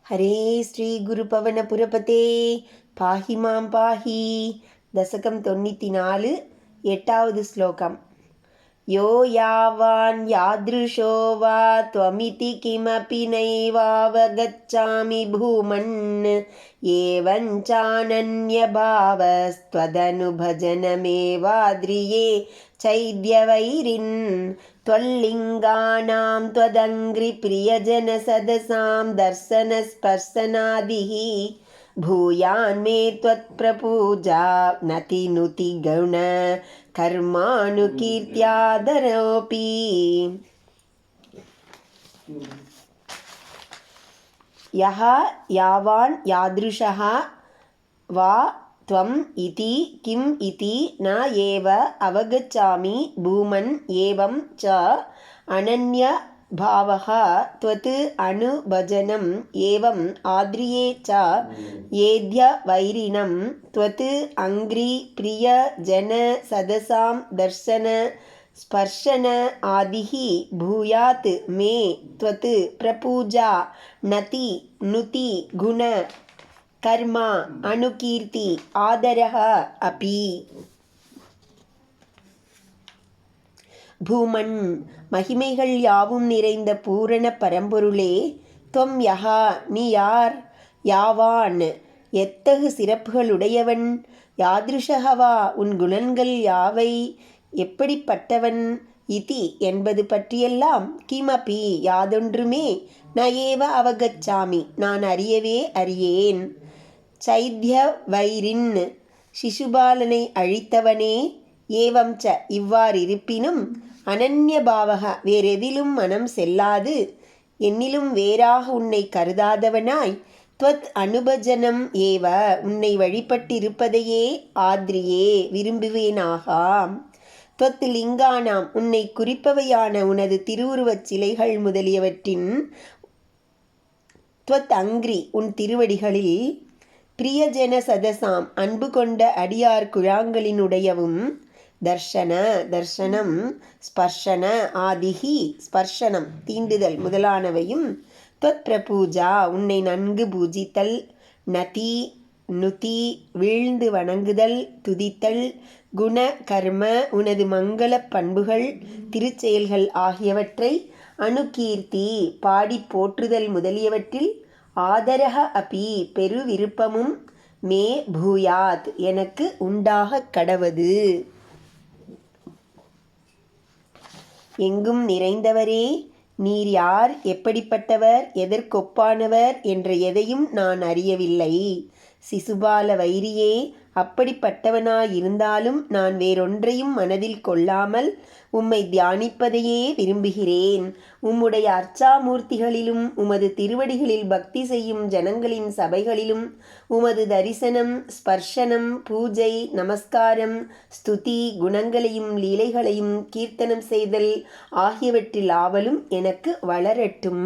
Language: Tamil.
हरे श्री गुरुपवनपुरपते पाहि मां पाहि दशकं 94 एटावद् श्लोकम् यो यावान् यादृशो वा त्वमिति किमपि नैवावगच्छामि भूमन् एवञ्चानन्यभावस्त्वदनुभजनमेवाद्रिये चैद्यवैरिन् त्वल्लिङ्गानां त्वदङ्घ्रिप्रियजनसदसां दर्शनस्पर्शनादिः भूयान्मे त्वत्प्रपूजा नतिनुति गौण कर्मानुकीर्त्यादरोऽपि। यः यावान् यादृशः वा त्वम् इति किम् इति न एव अवगच्छामि भूमन् एवं च अनन्यभावः त्वत् अनुभजनम् एवम् आद्रिये च येद्यवैरिणं त्वत् अङ्घ्रिप्रियजनसदसां दर्शन स्पर्शन आदिः भूयात् मे त्वत् प्रपूजा नति नुति गुण கர்மா அனுகீர்த்தி ஆதரஹ அபி. பூமன் மகிமைகள் யாவும் நிறைந்த பூரண பரம்பொருளே, துவம் யஹா நீ யார், யாவான் எத்தகு சிறப்புகளுடையவன், யாதிருஷகவா உன் குணங்கள் யாவை, எப்படிப்பட்டவன், இதி என்பது பற்றியெல்லாம், கிமபி யாதொன்றுமே, ந ஏவ அவகச்சாமி நான் அறியவே அறியேன், சைத்ய வைரின் சிசுபாலனை அழித்தவனே, ஏவம் ச இவ்வாறிருப்பினும், அனன்யபாவக வேறெதிலும் மனம் செல்லாது, என்னிலும் வேறாக உன்னை கருதாதவனாய், துவத் அனுபஜனம் ஏவ உன்னை வழிபட்டிருப்பதையே ஆத்ரியே விரும்புவேனாகாம், துவத் லிங்கானாம் உன்னை குறிப்பவையான உனது திருவுருவச் சிலைகள் முதலியவற்றின், துவத் அங்கிரி உன் திருவடிகளில், பிரியஜன சதசாம் அன்பு கொண்ட அடியார் குழாங்களினுடையவும், தர்ஷன தர்ஷனம், ஸ்பர்ஷன ஆதிஹி ஸ்பர்ஷனம் தீண்டுதல் முதலானவையும், துவத் பிரபூஜா உன்னை நன்கு பூஜித்தல், நதி நுதி வீழ்ந்து வணங்குதல், துதித்தல், குண கர்ம உனது மங்கள பண்புகள் திருச்செயல்கள் ஆகியவற்றை, அணுகீர்த்தி பாடி போற்றுதல் முதலியவற்றில், ஆதரக அபி பெரு விருப்பமும், மே பூயாத் எனக்கு உண்டாக கடவது. எங்கும் நிறைந்தவரே, நீர் யார், எப்படிப்பட்டவர், எதற்கொப்பானவர் என்ற எதையும் நான் அறியவில்லை. சிசுபால வைரியே, அப்படிப்பட்டவனாயிருந்தாலும் நான் வேறொன்றையும் மனதில் கொள்ளாமல் உம்மை தியானிப்பதையே விரும்புகிறேன். உம்முடைய அர்ச்சாமூர்த்திகளிலும் உமது திருவடிகளில் பக்தி செய்யும் ஜனங்களின் சபைகளிலும் உமது தரிசனம், ஸ்பர்ஷனம், பூஜை, நமஸ்காரம், ஸ்துதி, குணங்களையும் லீலைகளையும் கீர்த்தனம் செய்தல் ஆகியவற்றில் ஆவலும் எனக்கு வளரட்டும்.